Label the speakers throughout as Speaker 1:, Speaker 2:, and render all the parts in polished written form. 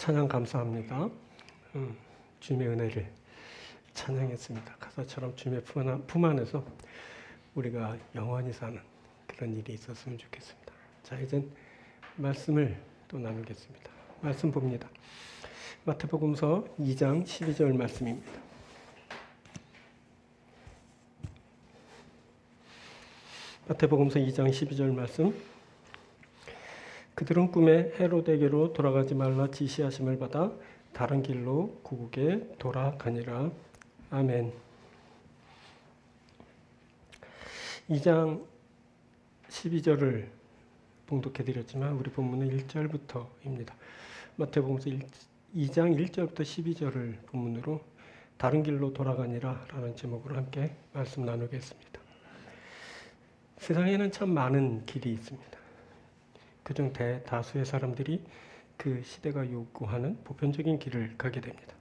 Speaker 1: 찬양 감사합니다. 주님의 은혜를 찬양했습니다. 가사처럼 주님의 품 안에서 우리가 영원히 사는 그런 일이 있었으면 좋겠습니다. 자, 이젠 말씀을 또 나누겠습니다. 말씀 봅니다. 마태복음서 2장 12절 말씀입니다. 마태복음서 2장 12절 말씀. 그들은 꿈에 헤로데게로 돌아가지 말라 지시하심을 받아 다른 길로 고국에 돌아가니라. 아멘. 2장 12절을 봉독해드렸지만 우리 본문은 1절부터입니다. 마태복음서 2장 1절부터 12절을 본문으로 다른 길로 돌아가니라 라는 제목으로 함께 말씀 나누겠습니다. 세상에는 참 많은 길이 있습니다. 그중 대다수의 사람들이 그 시대가 요구하는 보편적인 길을 가게 됩니다.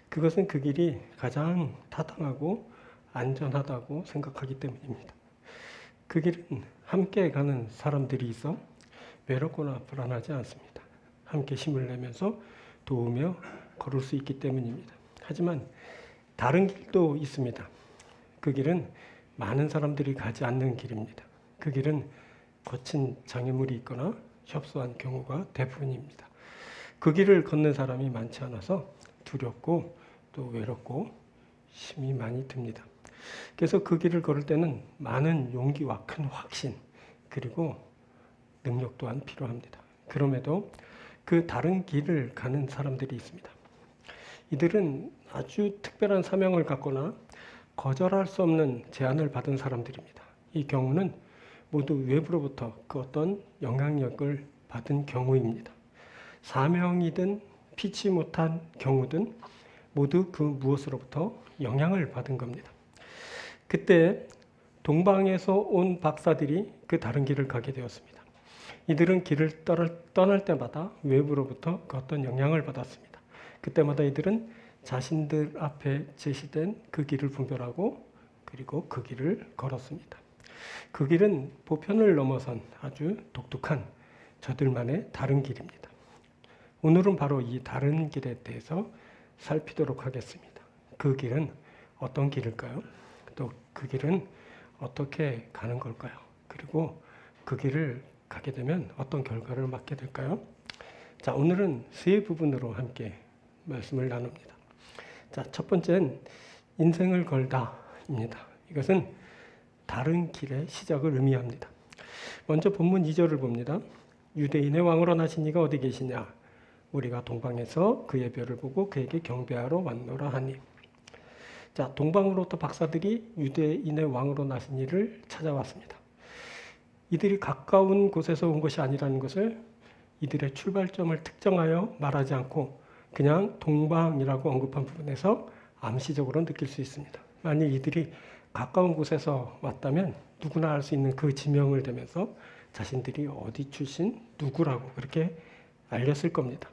Speaker 1: 그것은 그 길이 가장 타당하고 안전하다고 생각하기 때문입니다. 그 길은 함께 가는 사람들이 있어 외롭거나 불안하지 않습니다. 함께 힘을 내면서 도우며 걸을 수 있기 때문입니다. 하지만 다른 길도 있습니다. 그 길은 많은 사람들이 가지 않는 길입니다. 그 길은 거친 장애물이 있거나 협소한 경우가 대부분입니다. 그 길을 걷는 사람이 많지 않아서 두렵고 또 외롭고 힘이 많이 듭니다. 그래서 그 길을 걸을 때는 많은 용기와 큰 확신 그리고 능력 또한 필요합니다. 그럼에도 그 다른 길을 가는 사람들이 있습니다. 이들은 아주 특별한 사명을 갖거나 거절할 수 없는 제안을 받은 사람들입니다. 이 경우는 모두 외부로부터 그 어떤 영향력을 받은 경우입니다. 사명이든 피치 못한 경우든 모두 그 무엇으로부터 영향을 받은 겁니다. 그때 동방에서 온 박사들이 그 다른 길을 가게 되었습니다. 이들은 길을 떠날 때마다 외부로부터 그 어떤 영향을 받았습니다. 그때마다 이들은 자신들 앞에 제시된 그 길을 분별하고 그리고 그 길을 걸었습니다. 그 길은 보편을 넘어선 아주 독특한 저들만의 다른 길입니다. 오늘은 바로 이 다른 길에 대해서 살피도록 하겠습니다. 그 길은 어떤 길일까요? 또 그 길은 어떻게 가는 걸까요? 그리고 그 길을 가게 되면 어떤 결과를 맞게 될까요? 자, 오늘은 세 부분으로 함께 말씀을 나눕니다. 자, 첫 번째는 인생을 걸다입니다. 이것은 다른 길의 시작을 의미합니다. 먼저 본문 2절을 봅니다. 유대인의 왕으로 나신 이가 어디 계시냐? 우리가 동방에서 그의 별을 보고 그에게 경배하러 왔노라 하니. 자, 동방으로부터 박사들이 유대인의 왕으로 나신 이를 찾아왔습니다. 이들이 가까운 곳에서 온 것이 아니라는 것을 이들의 출발점을 특정하여 말하지 않고 그냥 동방이라고 언급한 부분에서 암시적으로 느낄 수 있습니다. 만약 이들이 가까운 곳에서 왔다면 누구나 알 수 있는 그 지명을 대면서 자신들이 어디 출신 누구라고 그렇게 알렸을 겁니다.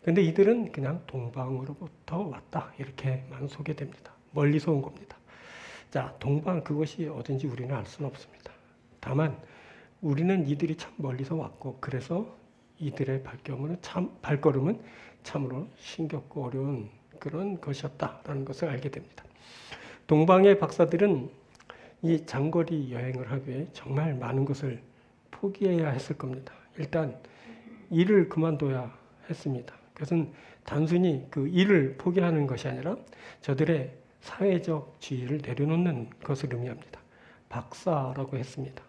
Speaker 1: 그런데 이들은 그냥 동방으로부터 왔다 이렇게만 소개됩니다. 멀리서 온 겁니다. 자, 동방 그것이 어딘지 우리는 알 수는 없습니다. 다만 우리는 이들이 참 멀리서 왔고 그래서 이들의 발걸음은 참으로 힘겹고 어려운 그런 것이었다라는 것을 알게 됩니다. 동방의 박사들은 이 장거리 여행을 하기 위해 정말 많은 것을 포기해야 했을 겁니다. 일단 일을 그만둬야 했습니다. 그것은 단순히 그 일을 포기하는 것이 아니라 저들의 사회적 지위를 내려놓는 것을 의미합니다. 박사라고 했습니다.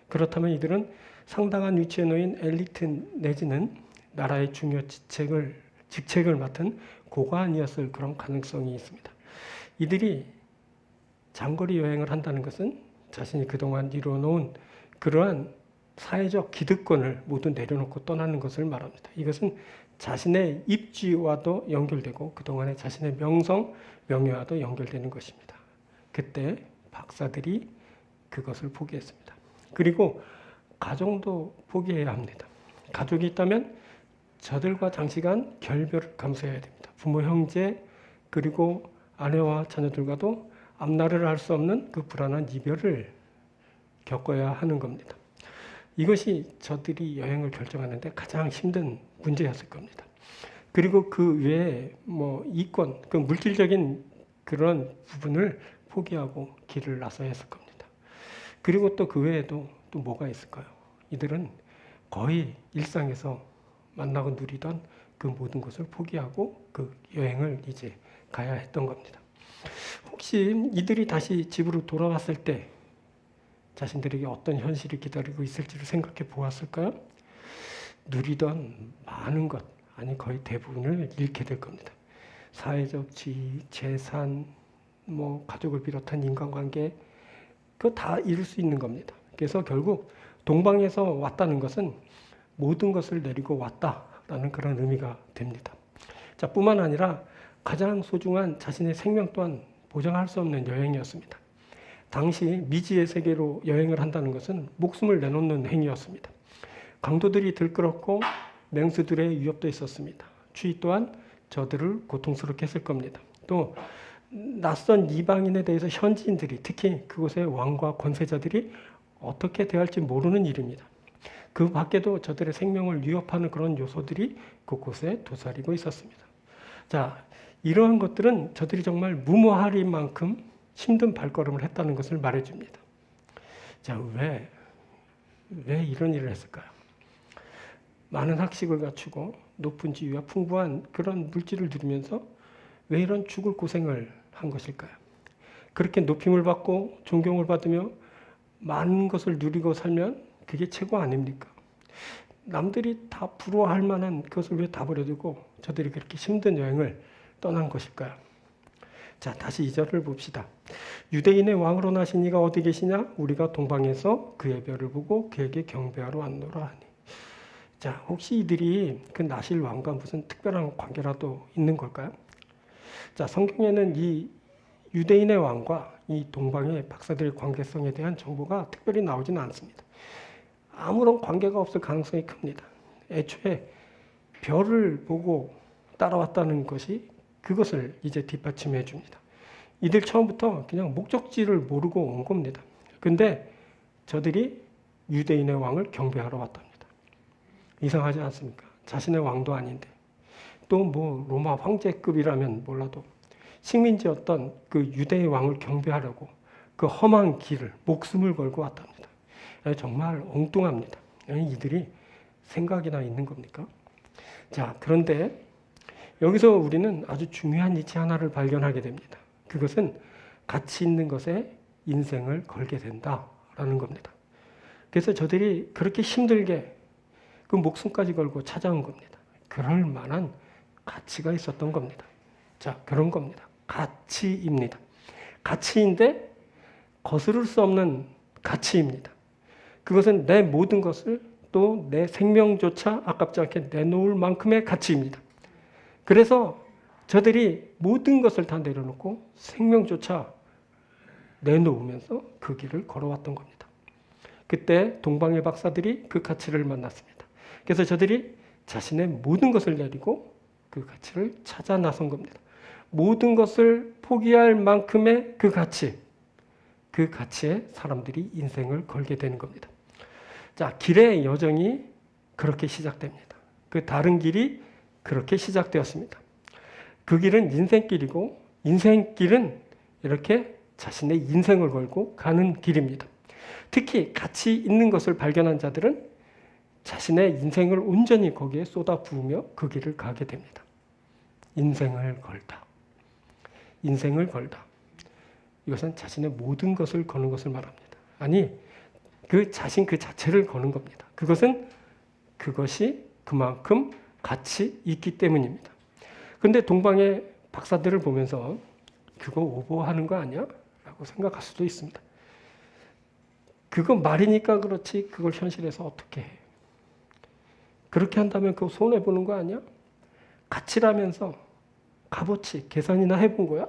Speaker 1: 그렇다면 이들은 상당한 위치에 놓인 엘리트 내지는 나라의 중요 직책을 맡은 고관이었을 그런 가능성이 있습니다. 이들이 장거리 여행을 한다는 것은 자신이 그동안 이루어놓은 그러한 사회적 기득권을 모두 내려놓고 떠나는 것을 말합니다. 이것은 자신의 입지와도 연결되고 그동안의 자신의 명성, 명예와도 연결되는 것입니다. 그때 박사들이 그것을 포기했습니다. 그리고 가정도 포기해야 합니다. 가족이 있다면 저들과 장시간 결별을 감수해야 됩니다. 부모, 형제, 그리고 아내와 자녀들과도 앞날을 알 수 없는 그 불안한 이별을 겪어야 하는 겁니다. 이것이 저들이 여행을 결정하는데 가장 힘든 문제였을 겁니다. 그리고 그 외에 뭐 이권, 그 물질적인 그런 부분을 포기하고 길을 나서야 했을 겁니다. 그리고 또 그 외에도 또 뭐가 있을까요? 이들은 거의 일상에서 만나고 누리던 그 모든 것을 포기하고 그 여행을 이제 가야 했던 겁니다. 혹시 이들이 다시 집으로 돌아왔을 때 자신들에게 어떤 현실이 기다리고 있을지를 생각해 보았을까요? 누리던 많은 것, 아니 거의 대부분을 잃게 될 겁니다. 사회적 지위, 재산, 뭐 가족을 비롯한 인간관계, 그거 다 잃을 수 있는 겁니다. 그래서 결국 동방에서 왔다는 것은 모든 것을 내리고 왔다라는 그런 의미가 됩니다. 자, 뿐만 아니라 가장 소중한 자신의 생명 또한 보장할 수 없는 여행이었습니다. 당시 미지의 세계로 여행을 한다는 것은 목숨을 내놓는 행위였습니다. 강도들이 들끓었고 맹수들의 위협도 있었습니다. 추위 또한 저들을 고통스럽게 했을 겁니다. 또 낯선 이방인에 대해서 현지인들이, 특히 그곳의 왕과 권세자들이 어떻게 대할지 모르는 일입니다. 그 밖에도 저들의 생명을 위협하는 그런 요소들이 곳곳에 도사리고 있었습니다. 자, 이러한 것들은 저들이 정말 무모할 만큼 힘든 발걸음을 했다는 것을 말해줍니다. 자, 왜 이런 일을 했을까요? 많은 학식을 갖추고 높은 지위와 풍부한 그런 물질을 누리면서 왜 이런 죽을 고생을 한 것일까요? 그렇게 높임을 받고 존경을 받으며 많은 것을 누리고 살면 그게 최고 아닙니까? 남들이 다 부러워할 만한 그것을 왜 다 버려두고 저들이 그렇게 힘든 여행을 떠난 것일까요? 자, 다시 2절을 봅시다. 유대인의 왕으로 나신 이가 어디 계시냐? 우리가 동방에서 그의 별을 보고 그에게 경배하러 왔노라 하니. 자, 혹시 이들이 그 나실 왕과 무슨 특별한 관계라도 있는 걸까요? 자, 성경에는 이 유대인의 왕과 이 동방의 박사들의 관계성에 대한 정보가 특별히 나오지는 않습니다. 아무런 관계가 없을 가능성이 큽니다. 애초에 별을 보고 따라왔다는 것이 그것을 이제 뒷받침해 줍니다. 이들 처음부터 그냥 목적지를 모르고 온 겁니다. 근데 저들이 유대인의 왕을 경배하러 왔답니다. 이상하지 않습니까? 자신의 왕도 아닌데. 또 뭐 로마 황제급이라면 몰라도 식민지였던 그 유대의 왕을 경배하려고 그 험한 길을 목숨을 걸고 왔답니다. 정말 엉뚱합니다. 이들이 생각이나 있는 겁니까? 자, 그런데 여기서 우리는 아주 중요한 이치 하나를 발견하게 됩니다. 그것은 가치 있는 것에 인생을 걸게 된다라는 겁니다. 그래서 저들이 그렇게 힘들게 그 목숨까지 걸고 찾아온 겁니다. 그럴 만한 가치가 있었던 겁니다. 자, 그런 겁니다. 가치입니다. 가치인데 거스를 수 없는 가치입니다. 그것은 내 모든 것을 또 내 생명조차 아깝지 않게 내놓을 만큼의 가치입니다. 그래서 저들이 모든 것을 다 내려놓고 생명조차 내놓으면서 그 길을 걸어왔던 겁니다. 그때 동방의 박사들이 그 가치를 만났습니다. 그래서 저들이 자신의 모든 것을 내리고 그 가치를 찾아 나선 겁니다. 모든 것을 포기할 만큼의 그 가치에 사람들이 인생을 걸게 되는 겁니다. 자, 길의 여정이 그렇게 시작됩니다. 그 다른 길이 그렇게 시작되었습니다. 그 길은 인생길이고 인생길은 이렇게 자신의 인생을 걸고 가는 길입니다. 특히 가치 있는 것을 발견한 자들은 자신의 인생을 온전히 거기에 쏟아부으며 그 길을 가게 됩니다. 인생을 걸다. 인생을 걸다. 이것은 자신의 모든 것을 거는 것을 말합니다. 아니, 그 자신 그 자체를 거는 겁니다. 그것이 그만큼 가치 있기 때문입니다. 그런데 동방의 박사들을 보면서 그거 오버하는 거 아니야? 라고 생각할 수도 있습니다. 그거 말이니까 그렇지 그걸 현실에서 어떻게 해? 그렇게 한다면 그거 손해보는 거 아니야? 가치라면서 값어치 계산이나 해본 거야?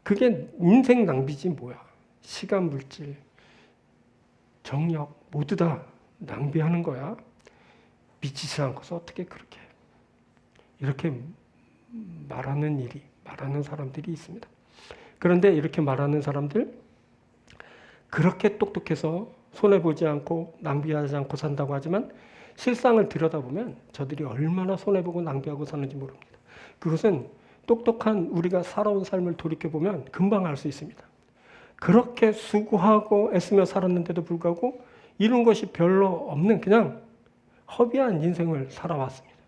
Speaker 1: 그게 인생 낭비지 뭐야. 시간, 물질, 정력 모두 다 낭비하는 거야. 미치지 않고서 어떻게 그렇게 해? 이렇게 말하는 사람들이 있습니다. 그런데 이렇게 말하는 사람들, 그렇게 똑똑해서 손해보지 않고 낭비하지 않고 산다고 하지만 실상을 들여다보면 저들이 얼마나 손해보고 낭비하고 사는지 모릅니다. 그것은 똑똑한 우리가 살아온 삶을 돌이켜보면 금방 알 수 있습니다. 그렇게 수고하고 애쓰며 살았는데도 불구하고 이룬 것이 별로 없는 그냥 허비한 인생을 살아왔습니다.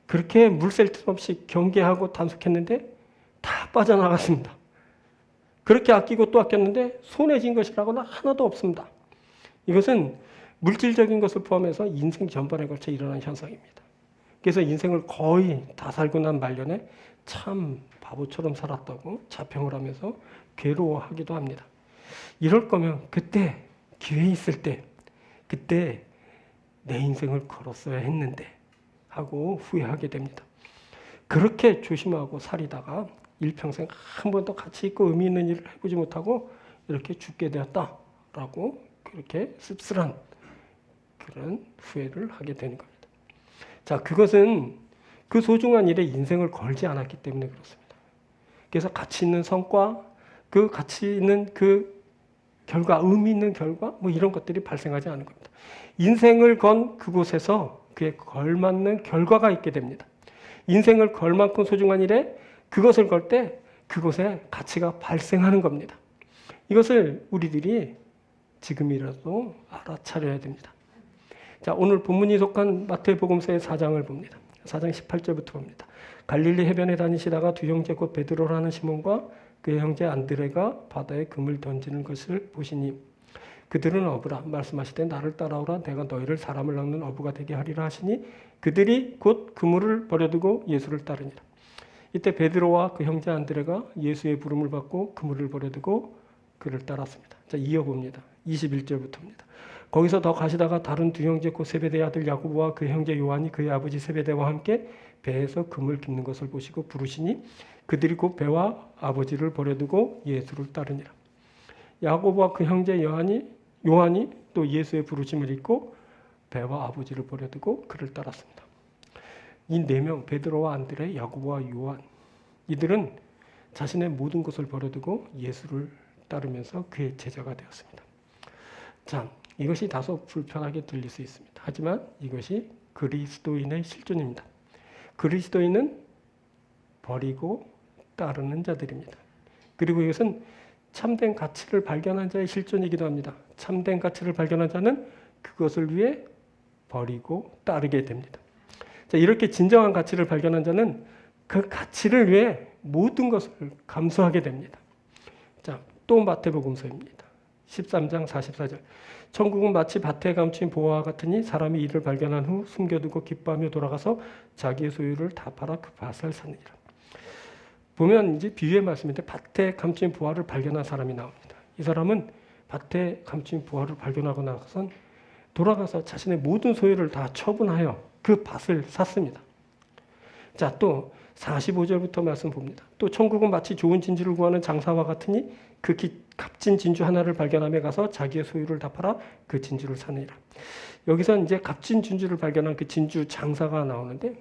Speaker 1: 그렇게 물샐 틈 없이 경계하고 단속했는데 다 빠져나갔습니다. 그렇게 아끼고 또 아꼈는데 손해진 것이라고는 하나도 없습니다. 이것은 물질적인 것을 포함해서 인생 전반에 걸쳐 일어난 현상입니다. 그래서 인생을 거의 다 살고 난 말년에 참 바보처럼 살았다고 자평을 하면서 괴로워하기도 합니다. 이럴 거면 그때 기회 있을 때 그때 내 인생을 걸었어야 했는데 하고 후회하게 됩니다. 그렇게 조심하고 살이다가 일평생 한 번도 가치 있고 의미 있는 일을 해보지 못하고 이렇게 죽게 되었다라고 그렇게 씁쓸한 그런 후회를 하게 되는 겁니다. 자, 그것은 그 소중한 일에 인생을 걸지 않았기 때문에 그렇습니다. 그래서 가치 있는 성과, 그 가치 있는 그 결과, 의미 있는 결과, 뭐 이런 것들이 발생하지 않은 겁니다. 인생을 건 그곳에서 그에 걸맞는 결과가 있게 됩니다. 인생을 걸 만큼 소중한 일에 그것을 걸 때 그곳에 가치가 발생하는 겁니다. 이것을 우리들이 지금이라도 알아차려야 됩니다. 자, 오늘 본문이 속한 마태복음서의 4장을 봅니다. 4장 18절부터 봅니다. 갈릴리 해변에 다니시다가 두 형제 곧 베드로라는 시몬과 그의 형제 안드레가 바다에 금을 던지는 것을 보시니 그들은 어부라 말씀하시되 나를 따라오라 내가 너희를 사람을 낚는 어부가 되게 하리라 하시니 그들이 곧 그물을 버려두고 예수를 따르니라. 이때 베드로와 그 형제 안드레가 예수의 부름을 받고 그물을 버려두고 그를 따랐습니다. 자, 이어봅니다. 21절부터입니다. 거기서 더 가시다가 다른 두 형제 곧 세베대의 아들 야고보와 그 형제 요한이 그의 아버지 세베대와 함께 배에서 금을 깁는 것을 보시고 부르시니 그들이 곧 배와 아버지를 버려두고 예수를 따르니라. 야고보와 그 형제 요한이 또 예수의 부르심을 잊고 배와 아버지를 버려두고 그를 따랐습니다. 이 네 명 베드로와 안드레, 야고보와 요한 이들은 자신의 모든 것을 버려두고 예수를 따르면서 그의 제자가 되었습니다. 자, 이것이 다소 불편하게 들릴 수 있습니다. 하지만 이것이 그리스도인의 실존입니다. 그리스도인은 버리고 따르는 자들입니다. 그리고 이것은 참된 가치를 발견한 자의 실존이기도 합니다. 참된 가치를 발견한 자는 그것을 위해 버리고 따르게 됩니다. 자, 이렇게 진정한 가치를 발견한 자는 그 가치를 위해 모든 것을 감수하게 됩니다. 자, 또 마태복음서입니다. 13장 44절. 천국은 마치 밭에 감춘 보화와 같으니 사람이 이를 발견한 후 숨겨두고 기뻐하며 돌아가서 자기의 소유를 다 팔아 그 밭을 사느니라. 보면 이제 비유의 말씀인데 밭에 감춘 보화를 발견한 사람이 나옵니다. 이 사람은 밭에 감춘 보화를 발견하고 나서는 돌아가서 자신의 모든 소유를 다 처분하여 그 밭을 샀습니다. 자, 또 45절부터 말씀 봅니다. 또 천국은 마치 좋은 진주를 구하는 장사와 같으니 그 값진 진주 하나를 발견하며 가서 자기의 소유를 다 팔아 그 진주를 사느니라. 여기서 이제 값진 진주를 발견한 그 진주 장사가 나오는데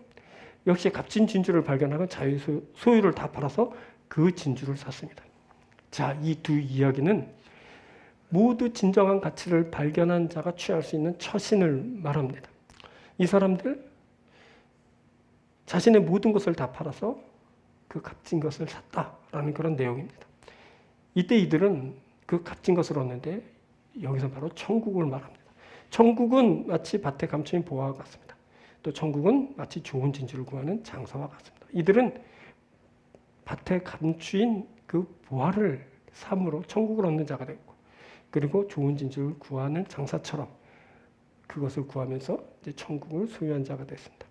Speaker 1: 역시 값진 진주를 발견하고 자기 소유를 다 팔아서 그 진주를 샀습니다. 자, 이 두 이야기는 모두 진정한 가치를 발견한 자가 취할 수 있는 처신을 말합니다. 이 사람들 자신의 모든 것을 다 팔아서 그 값진 것을 샀다라는 그런 내용입니다. 이때 이들은 그 값진 것을 얻는데 여기서 바로 천국을 말합니다. 천국은 마치 밭에 감춘 보화와 같습니다. 또 천국은 마치 좋은 진주를 구하는 장사와 같습니다. 이들은 밭에 감추인 그 보화를 삼으로 천국을 얻는 자가 되고 그리고 좋은 진주를 구하는 장사처럼 그것을 구하면서 이제 천국을 소유한 자가 됐습니다.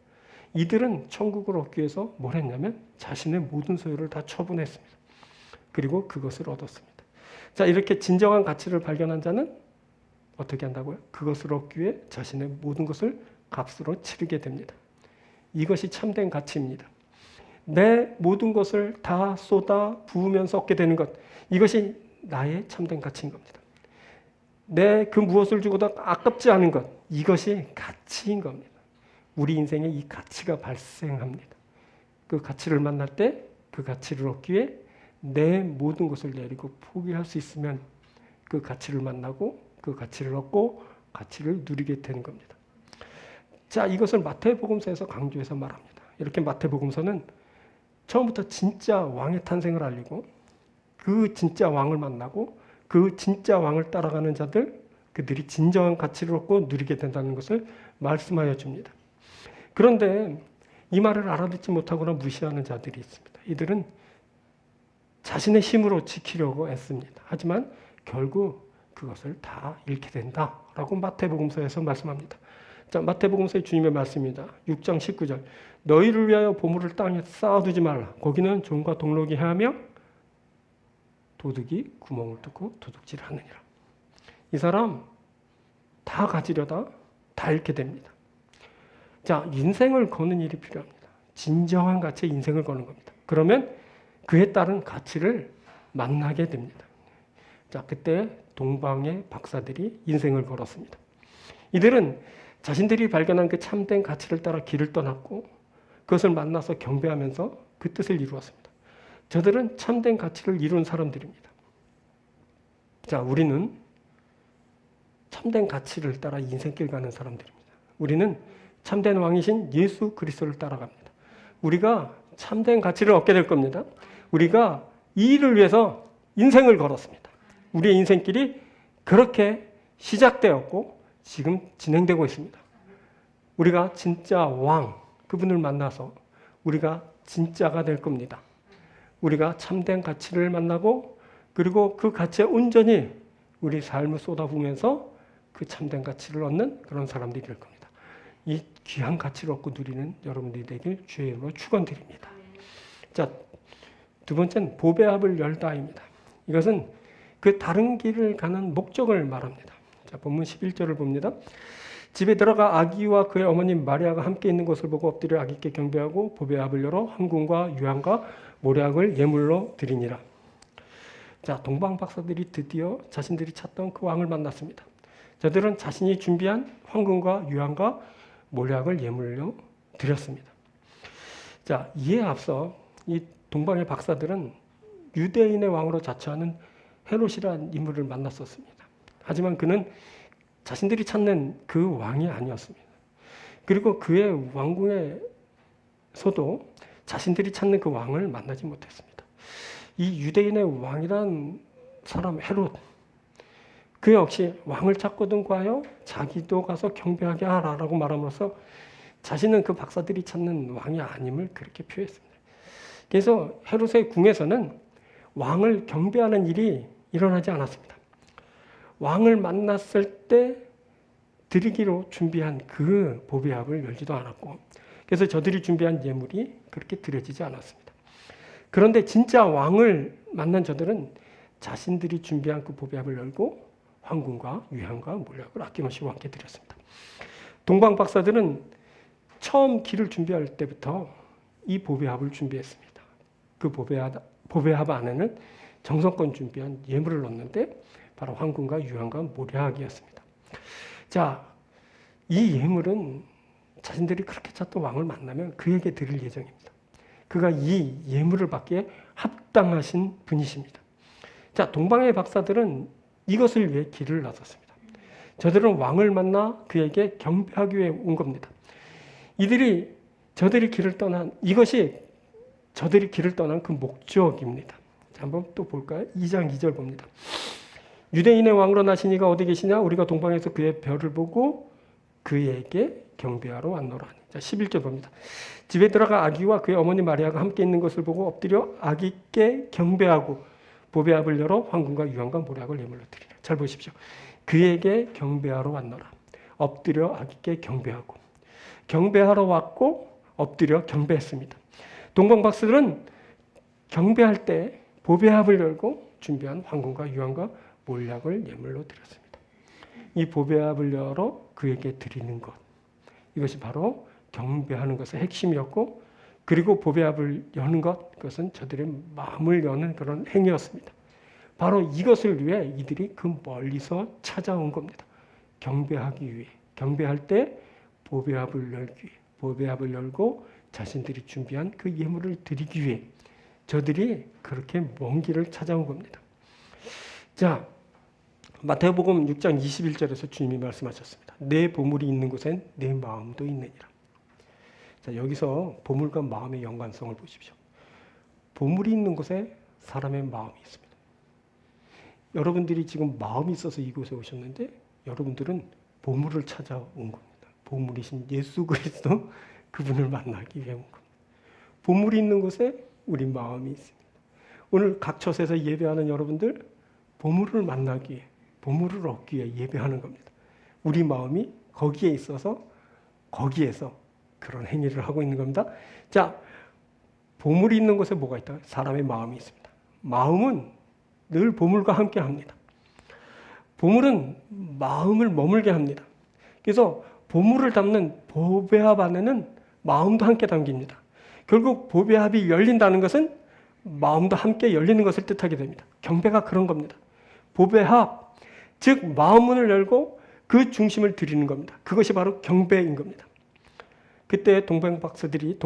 Speaker 1: 이들은 천국을 얻기 위해서 뭘 했냐면 자신의 모든 소유를 다 처분했습니다. 그리고 그것을 얻었습니다. 자, 이렇게 진정한 가치를 발견한 자는 어떻게 한다고요? 그것을 얻기 위해 자신의 모든 것을 값으로 치르게 됩니다. 이것이 참된 가치입니다. 내 모든 것을 다 쏟아 부으면서 얻게 되는 것, 이것이 나의 참된 가치인 겁니다. 내 그 무엇을 주고도 아깝지 않은 것, 이것이 가치인 겁니다. 우리 인생에 이 가치가 발생합니다. 그 가치를 만날 때 그 가치를 얻기 위해 내 모든 것을 내리고 포기할 수 있으면 그 가치를 만나고 그 가치를 얻고 가치를 누리게 되는 겁니다. 자, 이것을 마태복음서에서 강조해서 말합니다. 이렇게 마태복음서는 처음부터 진짜 왕의 탄생을 알리고 그 진짜 왕을 만나고 그 진짜 왕을 따라가는 자들, 그들이 진정한 가치를 얻고 누리게 된다는 것을 말씀하여 줍니다. 그런데 이 말을 알아듣지 못하거나 무시하는 자들이 있습니다. 이들은 자신의 힘으로 지키려고 애씁니다. 하지만 결국 그것을 다 잃게 된다라고 마태복음서에서 말씀합니다. 자, 마태복음서의 주님의 말씀입니다. 6장 19절. 너희를 위하여 보물을 땅에 쌓아두지 말라. 거기는 종과 동록이 해하며 도둑이 구멍을 뚫고 도둑질을 하느니라. 이 사람 다 가지려다 다 잃게 됩니다. 자, 인생을 거는 일이 필요합니다. 진정한 가치의 인생을 거는 겁니다. 그러면 그에 따른 가치를 만나게 됩니다. 자, 그때 동방의 박사들이 인생을 걸었습니다. 이들은 자신들이 발견한 그 참된 가치를 따라 길을 떠났고 그것을 만나서 경배하면서 그 뜻을 이루었습니다. 저들은 참된 가치를 이룬 사람들입니다. 자, 우리는 참된 가치를 따라 인생길 가는 사람들입니다. 우리는 참된 왕이신 예수 그리스도를 따라갑니다. 우리가 참된 가치를 얻게 될 겁니다. 우리가 이 일을 위해서 인생을 걸었습니다. 우리의 인생길이 그렇게 시작되었고 지금 진행되고 있습니다. 우리가 진짜 왕, 그분을 만나서 우리가 진짜가 될 겁니다. 우리가 참된 가치를 만나고 그리고 그 가치에 온전히 우리 삶을 쏟아부으면서 그 참된 가치를 얻는 그런 사람들이 될 겁니다. 이 귀한 가치를 얻고 누리는 여러분들이 되길 주의 이름으로 축원드립니다. 자, 두 번째는 보배 앞을 열다입니다. 이것은 그 다른 길을 가는 목적을 말합니다. 자, 본문 11절을 봅니다. 집에 들어가 아기와 그의 어머님 마리아가 함께 있는 것을 보고 엎드려 아기께 경배하고 보배 앞을 열어 황금과 유향과 모략을 예물로 드리니라. 자, 동방 박사들이 드디어 자신들이 찾던 그 왕을 만났습니다. 저들은 자신이 준비한 황금과 유향과 모략을 예물로 드렸습니다. 자, 이에 앞서 이 동방의 박사들은 유대인의 왕으로 자처하는 헤롯이라는 인물을 만났었습니다. 하지만 그는 자신들이 찾는 그 왕이 아니었습니다. 그리고 그의 왕궁에서도 자신들이 찾는 그 왕을 만나지 못했습니다. 이 유대인의 왕이란 사람 헤롯, 그 역시 왕을 찾거든 과여 자기도 가서 경배하게 하라라고 말함으로써 자신은 그 박사들이 찾는 왕이 아님을 그렇게 표했습니다. 그래서 헤롯의 궁에서는 왕을 경배하는 일이 일어나지 않았습니다. 왕을 만났을 때 드리기로 준비한 그 보배합을 열지도 않았고 그래서 저들이 준비한 예물이 그렇게 드려지지 않았습니다. 그런데 진짜 왕을 만난 저들은 자신들이 준비한 그 보배합을 열고 황금과 유향과 모략을 아낌없이 왕께 드렸습니다. 동방 박사들은 처음 길을 준비할 때부터 이 보배합을 준비했습니다. 그 보배합 안에는 정성껏 준비한 예물을 넣었는데 바로 황금과 유향과 모략이었습니다. 자, 이 예물은 자신들이 그렇게 찾던 왕을 만나면 그에게 드릴 예정입니다. 그가 이 예물을 받기에 합당하신 분이십니다. 자, 동방의 박사들은 이것을 위해 길을 나섰습니다. 저들은 왕을 만나 그에게 경배하기 위해 온 겁니다. 저들이 길을 떠난 그 목적입니다. 자, 한번 또 볼까요? 2장 2절 봅니다. 유대인의 왕으로 나신 이가 어디 계시냐? 우리가 동방에서 그의 별을 보고 그에게 경배하러 왔노라. 자, 11절 봅니다. 집에 들어가 아기와 그의 어머니 마리아가 함께 있는 것을 보고 엎드려 아기께 경배하고 보배합을 열어 황금과 유향과 모략을 예물로 드리라. 잘 보십시오. 그에게 경배하러 왔노라. 엎드려 아기께 경배하고 경배하러 왔고 엎드려 경배했습니다. 동방 박사들은 경배할 때 보배합을 열고 준비한 황금과 유향과 모략을 예물로 드렸습니다. 이 보배합을 열어 그에게 드리는 것, 이것이 바로 경배하는 것의 핵심이었고 그리고 보배합을 여는 것, 그것은 저들의 마음을 여는 그런 행위였습니다. 바로 이것을 위해 이들이 그 멀리서 찾아온 겁니다. 경배하기 위해, 경배할 때 보배합을 열기 위해, 보배합을 열고 자신들이 준비한 그 예물을 드리기 위해 저들이 그렇게 먼 길을 찾아온 겁니다. 자, 마태복음 6장 21절에서 주님이 말씀하셨습니다. 내 보물이 있는 곳엔 내 마음도 있느니라. 자, 여기서 보물과 마음의 연관성을 보십시오. 보물이 있는 곳에 사람의 마음이 있습니다. 여러분들이 지금 마음이 있어서 이곳에 오셨는데 여러분들은 보물을 찾아온 겁니다. 보물이신 예수 그리스도 그분을 만나기 위해 온 겁니다. 보물이 있는 곳에 우리 마음이 있습니다. 오늘 각 처소에서 예배하는 여러분들 보물을 만나기 위해, 보물을 얻기 위해 예배하는 겁니다. 우리 마음이 거기에 있어서 거기에서 그런 행위를 하고 있는 겁니다. 자, 보물이 있는 곳에 뭐가 있다? 사람의 마음이 있습니다. 마음은 늘 보물과 함께 합니다. 보물은 마음을 머물게 합니다. 그래서 보물을 담는 보배합 안에는 마음도 함께 담깁니다. 결국 보배합이 열린다는 것은 마음도 함께 열리는 것을 뜻하게 됩니다. 경배가 그런 겁니다. 보배합, 즉 마음문을 열고 그 중심을 드리는 겁니다. 그것이 바로 경배인 겁니다. 그때 동방박사들이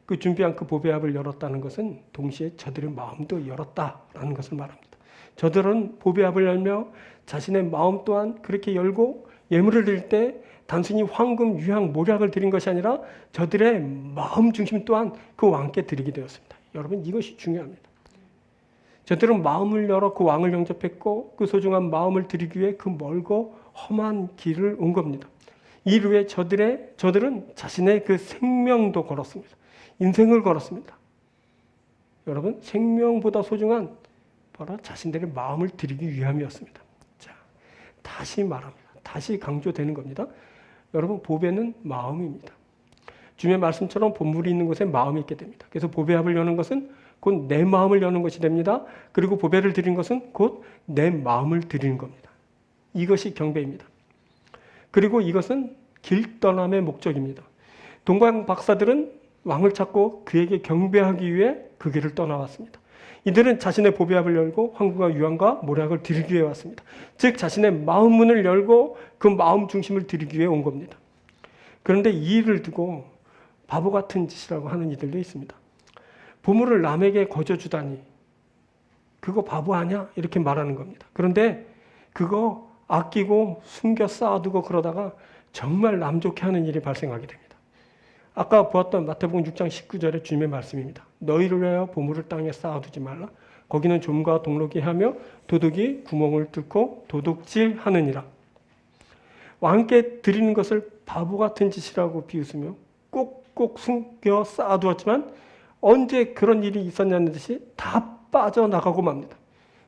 Speaker 1: 그 준비한 그 보배합을 열었다는 것은 동시에 저들의 마음도 열었다라는 것을 말합니다. 저들은 보배합을 열며 자신의 마음 또한 그렇게 열고 예물을 드릴 때 단순히 황금, 유향, 모략을 드린 것이 아니라 저들의 마음 중심 또한 그 왕께 드리게 되었습니다. 여러분, 이것이 중요합니다. 저들은 마음을 열어 그 왕을 영접했고 그 소중한 마음을 드리기 위해 그 멀고 험한 길을 온 겁니다. 이를 위해 저들은 자신의 그 생명도 걸었습니다. 인생을 걸었습니다. 여러분, 생명보다 소중한 바로 자신들의 마음을 드리기 위함이었습니다. 자, 다시 말합니다. 다시 강조되는 겁니다. 여러분, 보배는 마음입니다. 주님의 말씀처럼 보물이 있는 곳에 마음이 있게 됩니다. 그래서 보배합을 여는 것은 곧 내 마음을 여는 것이 됩니다. 그리고 보배를 드리는 것은 곧 내 마음을 드리는 겁니다. 이것이 경배입니다. 그리고 이것은 길떠남의 목적입니다. 동방 박사들은 왕을 찾고 그에게 경배하기 위해 그 길을 떠나왔습니다. 이들은 자신의 보배합을 열고 황금과 유황과 모략을 드리기 위해 왔습니다. 즉 자신의 마음 문을 열고 그 마음 중심을 드리기 위해 온 겁니다. 그런데 이 일을 두고 바보 같은 짓이라고 하는 이들도 있습니다. 보물을 남에게 거저주다니 그거 바보 아니야? 이렇게 말하는 겁니다. 그런데 그거 아끼고 숨겨 쌓아두고 그러다가 정말 남 좋게 하는 일이 발생하게 됩니다. 아까 보았던 마태복음 6장 19절의 주님의 말씀입니다. 너희를 위하여 보물을 땅에 쌓아두지 말라. 거기는 좀과 동록이 하며 도둑이 구멍을 뚫고 도둑질하느니라. 왕께 드리는 것을 바보 같은 짓이라고 비웃으며 꼭꼭 숨겨 쌓아두었지만 언제 그런 일이 있었냐는 듯이 다 빠져나가고 맙니다.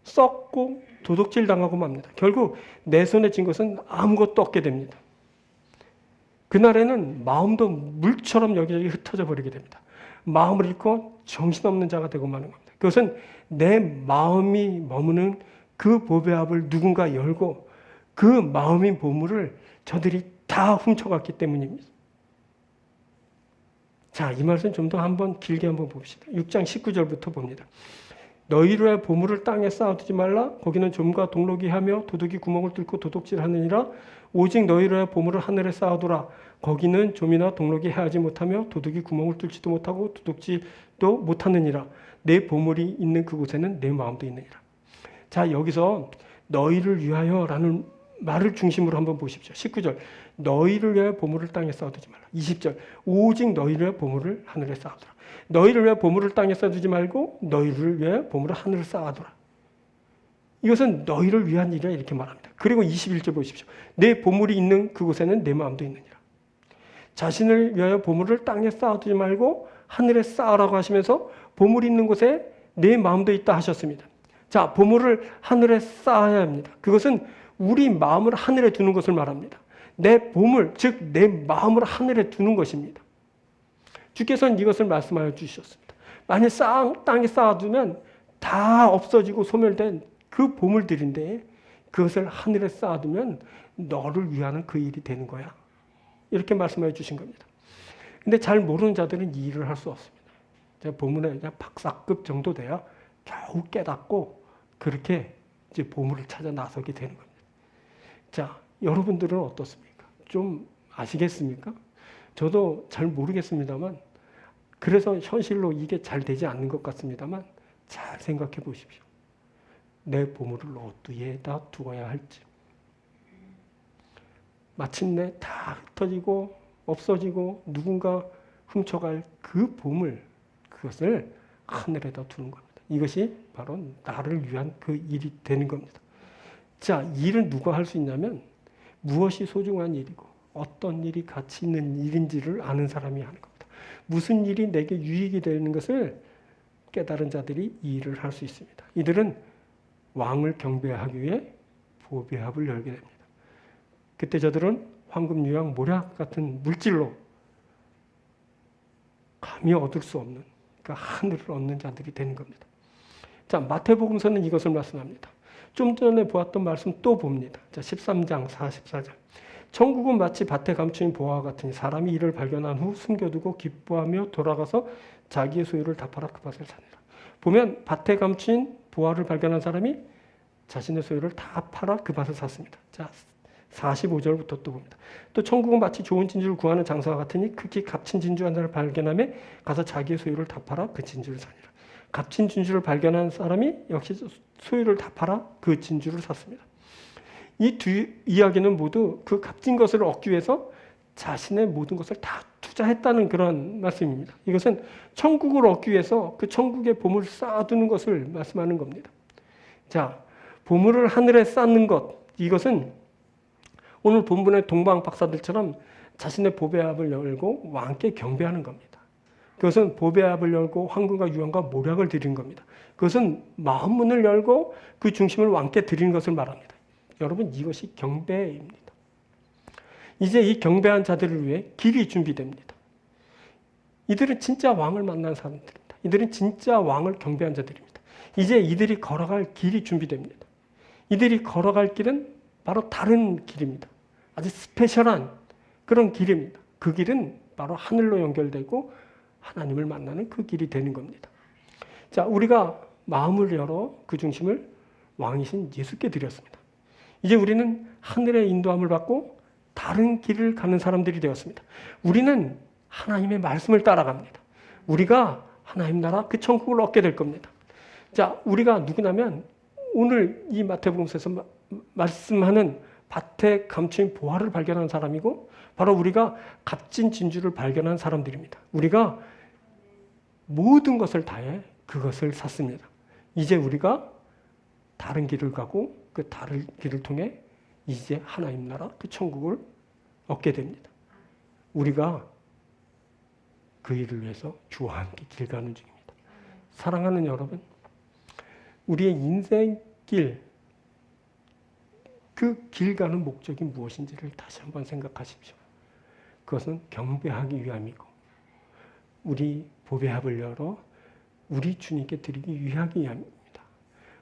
Speaker 1: 썩고 도둑질 당하고 맙니다. 결국 내 손에 쥔 것은 아무것도 없게 됩니다. 그날에는 마음도 물처럼 여기저기 흩어져 버리게 됩니다. 마음을 잃고 정신없는 자가 되고 마는 겁니다. 그것은 내 마음이 머무는 그 보배합을 누군가 열고 그 마음의 보물을 저들이 다 훔쳐갔기 때문입니다. 자, 이 말씀 좀 더 한번 길게 한번 봅시다. 6장 19절부터 봅니다. 너희를 보물을 땅에 쌓아두지 말라. 거기는 좀과 동록이 하며 도둑이 구멍을 뚫고 도둑질하느니라. 오직 너희를 보물을 하늘에 쌓아두라. 거기는 좀이나 동록이 해하지 못하며 도둑이 구멍을 뚫지도 못하고 도둑질도 못하느니라. 내 보물이 있는 그곳에는 내 마음도 있느니라. 자, 여기서 너희를 위하여라는 말을 중심으로 한번 보십시오. 19절 너희를 위하여 보물을 땅에 쌓아두지 말라. 20절 오직 너희를 위하여 보물을 하늘에 쌓아두라. 너희를 위하여 보물을 땅에 쌓아두지 말고 너희를 위하여 보물을 하늘에 쌓아두라. 이것은 너희를 위한 일이야 이렇게 말합니다. 그리고 21절 보십시오. 내 보물이 있는 그곳에는 내 마음도 있느니라. 자신을 위하여 보물을 땅에 쌓아두지 말고 하늘에 쌓으라고 하시면서 보물이 있는 곳에 내 마음도 있다 하셨습니다. 자, 보물을 하늘에 쌓아야 합니다. 그것은 우리 마음을 하늘에 두는 것을 말합니다. 내 보물, 즉 내 마음을 하늘에 두는 것입니다. 주께서는 이것을 말씀하여 주셨습니다. 만약 땅에 쌓아두면 다 없어지고 소멸된 그 보물들인데 그것을 하늘에 쌓아두면 너를 위하는 그 일이 되는 거야. 이렇게 말씀하여 주신 겁니다. 근데 잘 모르는 자들은 이 일을 할 수 없습니다. 제가 본문에 그냥 박사급 정도 돼야 겨우 깨닫고 그렇게 이제 보물을 찾아 나서게 되는 겁니다. 자, 여러분들은 어떻습니까? 좀 아시겠습니까? 저도 잘 모르겠습니다만 그래서 현실로 이게 잘 되지 않는 것 같습니다만 잘 생각해 보십시오. 내 보물을 어디에다 두어야 할지. 마침내 다 흩어지고 없어지고 누군가 훔쳐갈 그 보물, 그것을 하늘에다 두는 겁니다. 이것이 바로 나를 위한 그 일이 되는 겁니다. 자, 일을 누가 할 수 있냐면 무엇이 소중한 일이고 어떤 일이 가치 있는 일인지를 아는 사람이 하는 겁니다. 무슨 일이 내게 유익이 되는 것을 깨달은 자들이 이 일을 할 수 있습니다. 이들은 왕을 경배하기 위해 보배합을 열게 됩니다. 그때 저들은 황금, 유황, 모략 같은 물질로 감히 얻을 수 없는, 그러니까 하늘을 얻는 자들이 되는 겁니다. 자, 마태복음서는 이것을 말씀합니다. 좀 전에 보았던 말씀 또 봅니다. 자, 13장 44절. 천국은 마치 밭에 감추인 보화와 같으니 사람이 이를 발견한 후 숨겨두고 기뻐하며 돌아가서 자기의 소유를 다 팔아 그 밭을 삽니다. 보면 밭에 감추인 보화를 발견한 사람이 자신의 소유를 다 팔아 그 밭을 샀습니다. 자, 45절부터 또 봅니다. 또 천국은 마치 좋은 진주를 구하는 장사와 같으니 극히 값진 진주 하나를 발견하며 가서 자기의 소유를 다 팔아 그 진주를 사니라. 값진 진주를 발견한 사람이 역시 소유를 다 팔아 그 진주를 샀습니다. 이 두 이야기는 모두 그 값진 것을 얻기 위해서 자신의 모든 것을 다 투자했다는 그런 말씀입니다. 이것은 천국을 얻기 위해서 그 천국의 보물을 쌓아두는 것을 말씀하는 겁니다. 자, 보물을 하늘에 쌓는 것, 이것은 오늘 본문의 동방 박사들처럼 자신의 보배합을 열고 왕께 경배하는 겁니다. 그것은 보배합을 열고 황금과 유황과 모략을 드리는 겁니다. 그것은 마음문을 열고 그 중심을 왕께 드리는 것을 말합니다. 여러분, 이것이 경배입니다. 이제 이 경배한 자들을 위해 길이 준비됩니다. 이들은 진짜 왕을 만난 사람들입니다. 이들은 진짜 왕을 경배한 자들입니다. 이제 이들이 걸어갈 길이 준비됩니다. 이들이 걸어갈 길은 바로 다른 길입니다. 아주 스페셜한 그런 길입니다. 그 길은 바로 하늘로 연결되고 하나님을 만나는 그 길이 되는 겁니다. 자, 우리가 마음을 열어 그 중심을 왕이신 예수께 드렸습니다. 이제 우리는 하늘의 인도함을 받고 다른 길을 가는 사람들이 되었습니다. 우리는 하나님의 말씀을 따라갑니다. 우리가 하나님 나라 그 천국을 얻게 될 겁니다. 자, 우리가 누구냐면 오늘 이 마태복음서에서 말씀하는 밭에 감추인 보화를 발견한 사람이고 바로 우리가 값진 진주를 발견한 사람들입니다. 우리가 모든 것을 다해 그것을 샀습니다. 이제 우리가 다른 길을 가고 그 다른 길을 통해 이제 하나님 나라 그 천국을 얻게 됩니다. 우리가 그 일을 위해서 주와 함께 길 가는 중입니다. 사랑하는 여러분, 우리의 인생길, 그 길 가는 목적이 무엇인지를 다시 한번 생각하십시오. 그것은 경배하기 위함이고 우리 보배합을 열어 우리 주님께 드리기 위하기 위함입니다.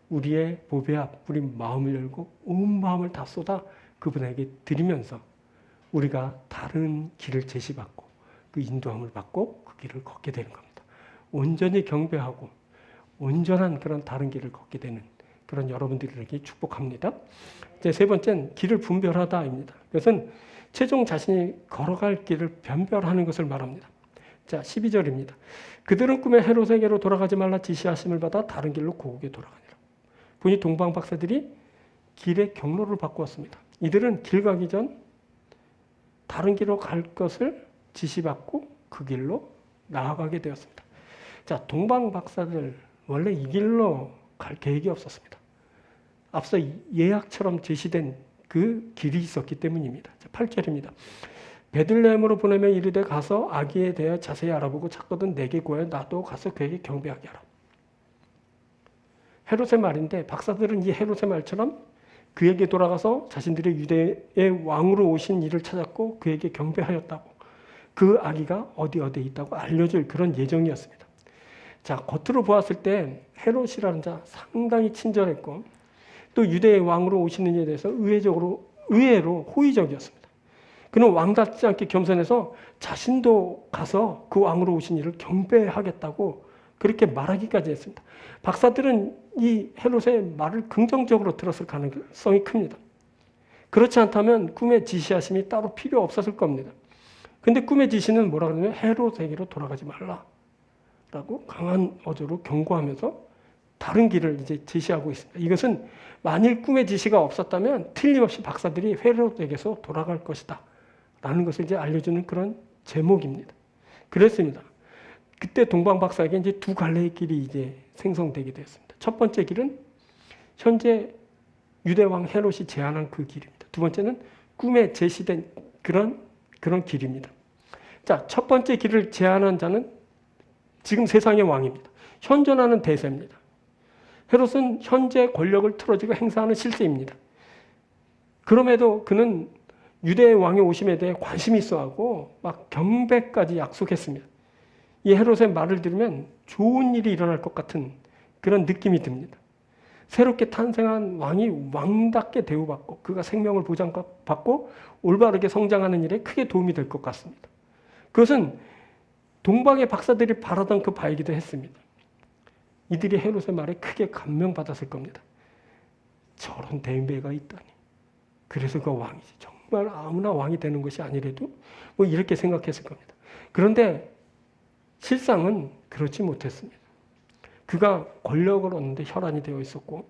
Speaker 1: 우리의 보배합, 우리 마음을 열고 온 마음을 다 쏟아 그분에게 드리면서 우리가 다른 길을 제시받고 그 인도함을 받고 그 길을 걷게 되는 겁니다. 온전히 경배하고 온전한 그런 다른 길을 걷게 되는 그런 여러분들에게 축복합니다. 이제 세 번째는 길을 분별하다입니다. 그것은 최종 자신이 걸어갈 길을 변별하는 것을 말합니다. 자, 12절입니다. 그들은 꿈에 헤롯에게로 돌아가지 말라 지시하심을 받아 다른 길로 고국에 돌아가니라. 보니 동방 박사들이 길의 경로를 바꾸었습니다. 이들은 길 가기 전 다른 길로 갈 것을 지시받고 그 길로 나아가게 되었습니다. 자, 동방 박사들 원래 이 길로 갈 계획이 없었습니다. 앞서 예약처럼 제시된 그 길이 있었기 때문입니다. 8절입니다. 베들레헴으로 보내며 이르되 가서 아기에 대해 자세히 알아보고 찾거든 내게 구하여 나도 가서 그에게 경배하게 하라. 헤롯의 말인데 박사들은 이 헤롯의 말처럼 그에게 돌아가서 자신들의 유대의 왕으로 오신 이를 찾았고 그에게 경배하였다고, 그 아기가 어디에 있다고 알려줄 그런 예정이었습니다. 자, 겉으로 보았을 때 헤롯이라는 자 상당히 친절했고 또 유대의 왕으로 오시는 이에 대해서 의외로 호의적이었습니다. 그는 왕답지 않게 겸손해서 자신도 가서 그 왕으로 오신 이를 경배하겠다고 그렇게 말하기까지 했습니다. 박사들은 이 헤롯의 말을 긍정적으로 들었을 가능성이 큽니다. 그렇지 않다면 꿈의 지시하심이 따로 필요 없었을 겁니다. 근데 꿈의 지시는 뭐라 그러냐면 헤롯에게로 돌아가지 말라 라고 강한 어조로 경고하면서 다른 길을 이제 제시하고 있습니다. 이것은 만일 꿈의 지시가 없었다면 틀림없이 박사들이 헤롯에게서 돌아갈 것이다 라는 것을 이제 알려주는 그런 제목입니다. 그랬습니다. 그때 동방 박사에게 이제 두 갈래의 길이 이제 생성되게 되었습니다. 첫 번째 길은 현재 유대왕 헤롯이 제안한 그 길입니다. 두 번째는 꿈에 제시된 그런 길입니다. 자, 첫 번째 길을 제안한 자는 지금 세상의 왕입니다. 현존하는 대세입니다. 헤롯은 현재 권력을 틀어지고 행사하는 실세입니다. 그럼에도 그는 유대 왕의 오심에 대해 관심이 있어하고 막 경배까지 약속했습니다. 이 헤롯의 말을 들으면 좋은 일이 일어날 것 같은 그런 느낌이 듭니다. 새롭게 탄생한 왕이 왕답게 대우받고 그가 생명을 보장받고 올바르게 성장하는 일에 크게 도움이 될 것 같습니다. 그것은 동방의 박사들이 바라던 그 바이기도 했습니다. 이들이 헤롯의 말에 크게 감명받았을 겁니다. 저런 대인배가 있다니. 그래서 그 왕이지. 정말 아무나 왕이 되는 것이 아니래도 뭐 이렇게 생각했을 겁니다. 그런데 실상은 그렇지 못했습니다. 그가 권력을 얻는데 혈안이 되어 있었고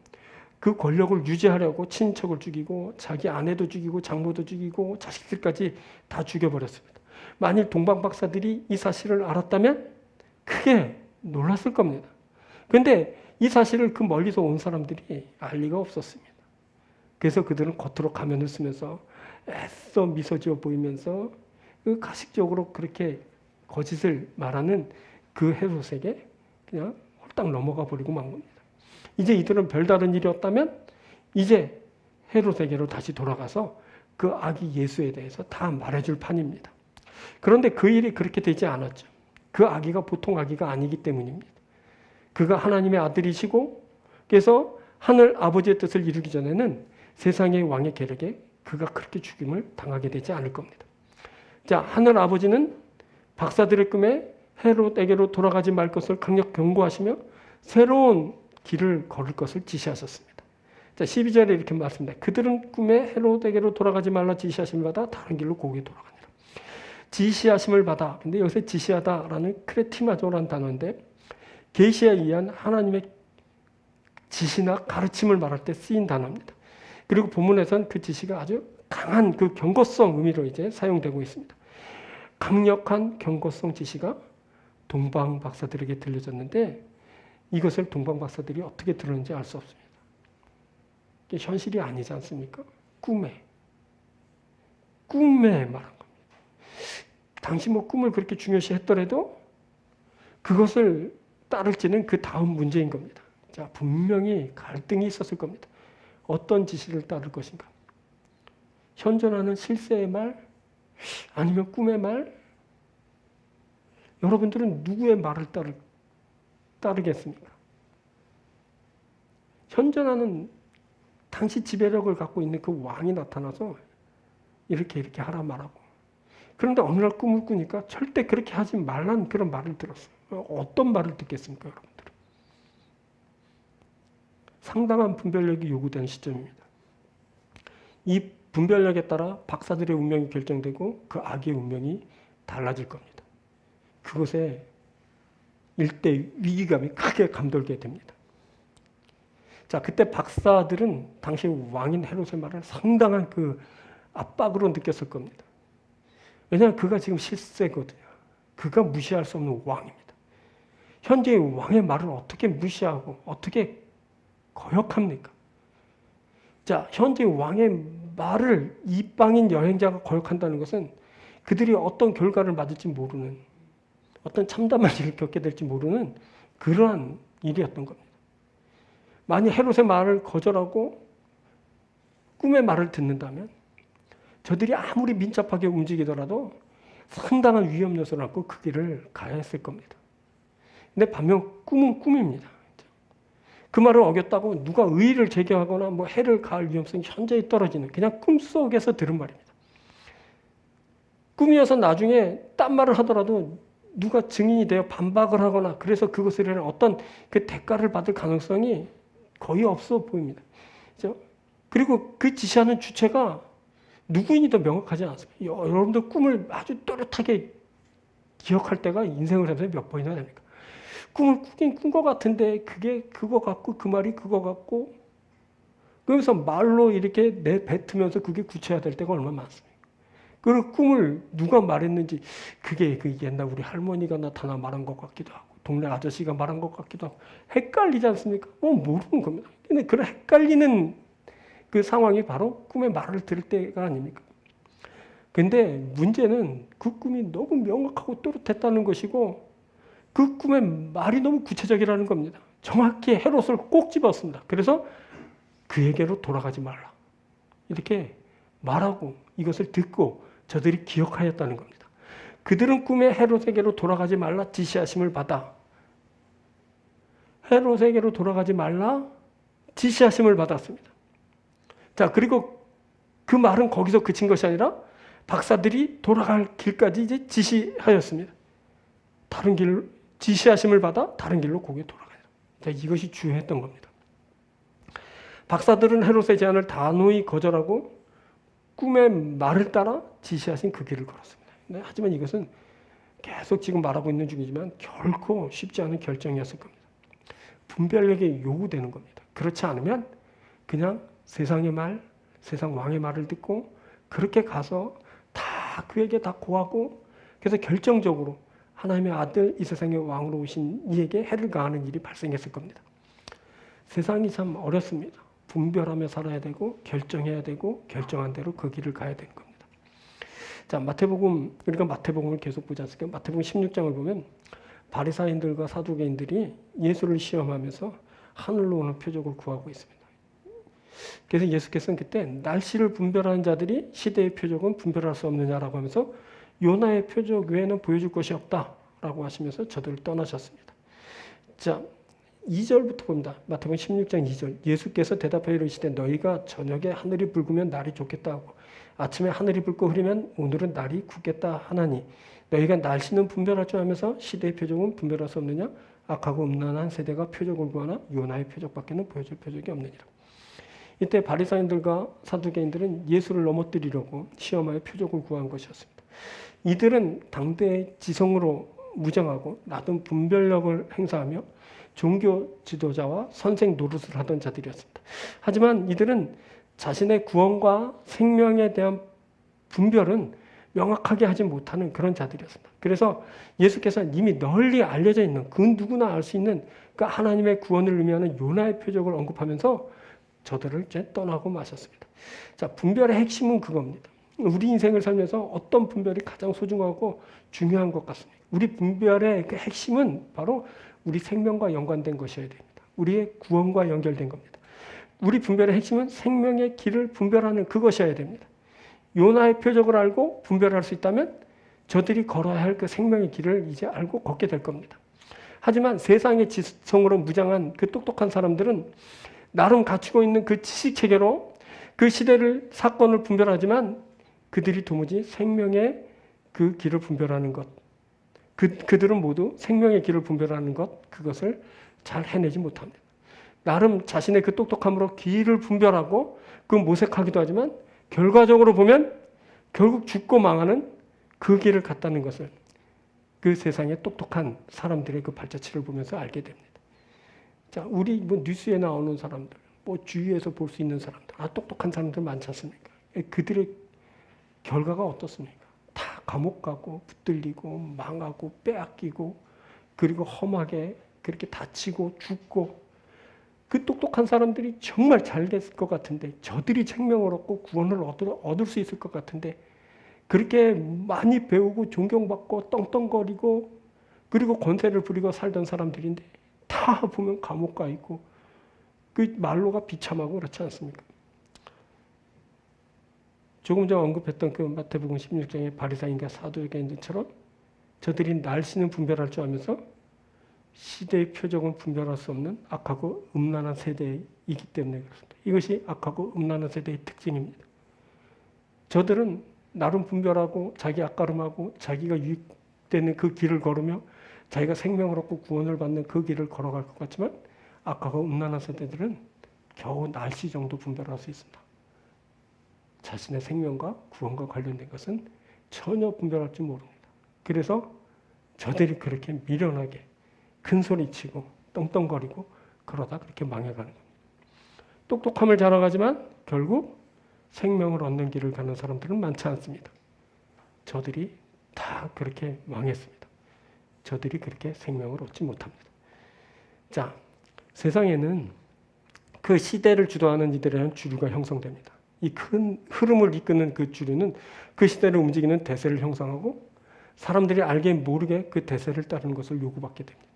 Speaker 1: 그 권력을 유지하려고 친척을 죽이고 자기 아내도 죽이고 장모도 죽이고 자식들까지 다 죽여버렸습니다. 만일 동방 박사들이 이 사실을 알았다면 크게 놀랐을 겁니다. 그런데 이 사실을 그 멀리서 온 사람들이 알 리가 없었습니다. 그래서 그들은 겉으로 가면을 쓰면서 애써 미소 지어 보이면서 그 가식적으로 그렇게 거짓을 말하는 그 헤롯에게 그냥 홀딱 넘어가 버리고 만 겁니다. 이제 이들은 별다른 일이 없다면 이제 헤롯에게로 다시 돌아가서 그 아기 예수에 대해서 다 말해줄 판입니다. 그런데 그 일이 그렇게 되지 않았죠. 그 아기가 보통 아기가 아니기 때문입니다. 그가 하나님의 아들이시고 그래서 하늘 아버지의 뜻을 이루기 전에는 세상의 왕의 계략에 그가 그렇게 죽임을 당하게 되지 않을 겁니다. 자, 하늘 아버지는 박사들의 꿈에 헤롯에게로 돌아가지 말 것을 강력 경고하시며 새로운 길을 걸을 것을 지시하셨습니다. 자, 12절에 이렇게 말씀합니다. 그들은 꿈에 헤롯에게로 돌아가지 말라 지시하심을 받아 다른 길로 고개 돌아가니라. 지시하심을 받아. 근데 여기서 지시하다라는 크레티마조라는 단어인데 계시에 의한 하나님의 지시나 가르침을 말할 때 쓰인 단어입니다. 그리고 본문에서는 그 지시가 아주 강한 그 경고성 의미로 이제 사용되고 있습니다. 강력한 경고성 지시가 동방 박사들에게 들려졌는데 이것을 동방 박사들이 어떻게 들었는지 알 수 없습니다. 이게 현실이 아니지 않습니까? 꿈에 말한 겁니다. 당시 뭐 꿈을 그렇게 중요시 했더라도 그것을 따를지는 그 다음 문제인 겁니다. 자, 분명히 갈등이 있었을 겁니다. 어떤 지시를 따를 것인가? 현존하는 실세의 말? 아니면 꿈의 말? 여러분들은 누구의 말을 따르겠습니까? 현존하는 당시 지배력을 갖고 있는 그 왕이 나타나서 이렇게 하라 말하고. 그런데 어느 날 꿈을 꾸니까 절대 그렇게 하지 말라는 그런 말을 들었어요. 어떤 말을 듣겠습니까, 여러분들? 상당한 분별력이 요구되는 시점입니다. 이 분별력에 따라 박사들의 운명이 결정되고 그 아기의 운명이 달라질 겁니다. 그것에 일대 위기감이 크게 감돌게 됩니다. 자, 그때 박사들은 당시 왕인 헤롯의 말을 상당한 그 압박으로 느꼈을 겁니다. 왜냐하면 그가 지금 실세거든요. 그가 무시할 수 없는 왕입니다. 현재 왕의 말을 어떻게 무시하고 어떻게 거역합니까? 자, 현재 왕의 말을 이방인 여행자가 거역한다는 것은 그들이 어떤 결과를 맞을지 모르는 어떤 참담한 일을 겪게 될지 모르는 그러한 일이었던 겁니다. 만약 헤롯의 말을 거절하고 꿈의 말을 듣는다면 저들이 아무리 민첩하게 움직이더라도 상당한 위험 요소를 안고 그 길을 가야 했을 겁니다. 근데 반면 꿈은 꿈입니다. 그 말을 어겼다고 누가 의의를 제기하거나 뭐 해를 가할 위험성이 현저히 떨어지는 그냥 꿈속에서 들은 말입니다. 꿈이어서 나중에 딴 말을 하더라도 누가 증인이 되어 반박을 하거나 그래서 그것을 위한 어떤 그 대가를 받을 가능성이 거의 없어 보입니다. 그렇죠? 그리고 그 지시하는 주체가 누구인지도 명확하지 않습니다. 여러분들 꿈을 아주 또렷하게 기억할 때가 인생을 살면서 몇 번이나 됩니까? 꿈을 꾸긴 꾼 것 같은데 그게 그거 같고 그 말이 그거 같고 그래서 말로 이렇게 내뱉으면서 그게 구체화될 때가 얼마나 많습니까? 그 꿈을 누가 말했는지 그게 그 옛날 우리 할머니가 나타나 말한 것 같기도 하고 동네 아저씨가 말한 것 같기도 하고 헷갈리지 않습니까? 모르는 겁니다. 근데 그런 헷갈리는 그 상황이 바로 꿈의 말을 들을 때가 아닙니까? 근데 문제는 그 꿈이 너무 명확하고 또렷했다는 것이고 그 꿈의 말이 너무 구체적이라는 겁니다. 정확히 헤롯을 꼭 집었습니다. 그래서 그에게로 돌아가지 말라. 이렇게 말하고 이것을 듣고 저들이 기억하였다는 겁니다. 그들은 꿈에 헤롯에게로 돌아가지 말라 지시하심을 받아 헤롯에게로 돌아가지 말라 지시하심을 받았습니다. 자, 그리고 그 말은 거기서 그친 것이 아니라 박사들이 돌아갈 길까지 이제 지시하였습니다. 다른 길 지시하심을 받아 다른 길로 고개 돌아가요. 자, 이것이 주요했던 겁니다. 박사들은 헤롯의 제안을 단호히 거절하고 꿈의 말을 따라 지시하신 그 길을 걸었습니다. 네, 하지만 이것은 계속 지금 말하고 있는 중이지만 결코 쉽지 않은 결정이었을 겁니다. 분별력이 요구되는 겁니다. 그렇지 않으면 그냥 세상의 말, 세상 왕의 말을 듣고 그렇게 가서 다 그에게 다 고하고 그래서 결정적으로 하나님의 아들 이 세상의 왕으로 오신 이에게 해를 가하는 일이 발생했을 겁니다. 세상이 참 어렵습니다. 분별하며 살아야 되고 결정해야 되고 결정한 대로 그 길을 가야 되는 겁니다. 자, 마태복음 우리가 마태복음을 계속 보지 않습니까? 마태복음 16장을 보면 바리사인들과 사두개인들이 예수를 시험하면서 하늘로 오는 표적을 구하고 있습니다. 그래서 예수께서는 그때 날씨를 분별하는 자들이 시대의 표적은 분별할 수 없느냐라고 하면서 요나의 표적 외에는 보여줄 것이 없다라고 하시면서 저들을 떠나셨습니다. 자, 2절부터 봅니다. 마태복음 16장 2절. 예수께서 대답하여 이르시되 너희가 저녁에 하늘이 붉으면 날이 좋겠다 하고 아침에 하늘이 붉고 흐리면 오늘은 날이 굳겠다 하나니 너희가 날씨는 분별할 줄 알면서 시대의 표적은 분별할 수 없느냐? 악하고 음란한 세대가 표적을 구하나 요나의 표적밖에는 보여줄 표적이 없느니라. 이때 바리사인들과 사두개인들은 예수를 넘어뜨리려고 시험하여 표적을 구한 것이었습니다. 이들은 당대의 지성으로 무장하고 낮은 분별력을 행사하며 종교 지도자와 선생 노릇을 하던 자들이었습니다. 하지만 이들은 자신의 구원과 생명에 대한 분별은 명확하게 하지 못하는 그런 자들이었습니다. 그래서 예수께서 이미 널리 알려져 있는 그 누구나 알 수 있는 그 하나님의 구원을 의미하는 요나의 표적을 언급하면서 저들을 이제 떠나고 마셨습니다. 자, 분별의 핵심은 그겁니다. 우리 인생을 살면서 어떤 분별이 가장 소중하고 중요한 것 같습니다. 우리 분별의 그 핵심은 바로 우리 생명과 연관된 것이어야 됩니다. 우리의 구원과 연결된 겁니다. 우리 분별의 핵심은 생명의 길을 분별하는 그것이어야 됩니다. 요나의 표적을 알고 분별할 수 있다면 저들이 걸어야 할 그 생명의 길을 이제 알고 걷게 될 겁니다. 하지만 세상의 지성으로 무장한 그 똑똑한 사람들은 나름 갖추고 있는 그 지식 체계로 그 시대를 사건을 분별하지만 그들이 도무지 생명의 그 길을 분별하는 것, 그들은 모두 생명의 길을 분별하는 것, 그것을 잘 해내지 못합니다. 나름 자신의 그 똑똑함으로 길을 분별하고 그 모색하기도 하지만 결과적으로 보면 결국 죽고 망하는 그 길을 갔다는 것을 그 세상의 똑똑한 사람들의 그 발자취를 보면서 알게 됩니다. 자, 우리 뭐 뉴스에 나오는 사람들, 뭐 주위에서 볼 수 있는 사람들, 똑똑한 사람들 많지 않습니까? 그들의 결과가 어떻습니까? 다 감옥 가고 붙들리고 망하고 빼앗기고 그리고 험하게 그렇게 다치고 죽고 그 똑똑한 사람들이 정말 잘 됐을 것 같은데 저들이 생명을 얻고 구원을 얻을 수 있을 것 같은데 그렇게 많이 배우고 존경받고 떵떵거리고 그리고 권세를 부리고 살던 사람들인데 다 보면 감옥 가 있고 그 말로가 비참하고 그렇지 않습니까? 조금 전에 언급했던 그 마태복음 16장의 바리사인과 사두개인들처럼 저들이 날씨는 분별할 줄 알면서 시대의 표적은 분별할 수 없는 악하고 음란한 세대이기 때문에 그렇습니다. 이것이 악하고 음란한 세대의 특징입니다. 저들은 나름 분별하고 자기 앞가름하고 자기가 유익되는 그 길을 걸으며 자기가 생명을 얻고 구원을 받는 그 길을 걸어갈 것 같지만 악하고 음란한 세대들은 겨우 날씨 정도 분별할 수 있습니다. 자신의 생명과 구원과 관련된 것은 전혀 분별할 줄 모릅니다. 그래서 저들이 그렇게 미련하게 큰 소리치고 떵떵거리고 그러다 그렇게 망해가는 겁니다. 똑똑함을 자랑하지만 결국 생명을 얻는 길을 가는 사람들은 많지 않습니다. 저들이 다 그렇게 망했습니다. 저들이 그렇게 생명을 얻지 못합니다. 자, 세상에는 그 시대를 주도하는 이들에 대한 주류가 형성됩니다. 이 큰 흐름을 이끄는 그 주류는 그 시대를 움직이는 대세를 형성하고 사람들이 알게 모르게 그 대세를 따르는 것을 요구받게 됩니다.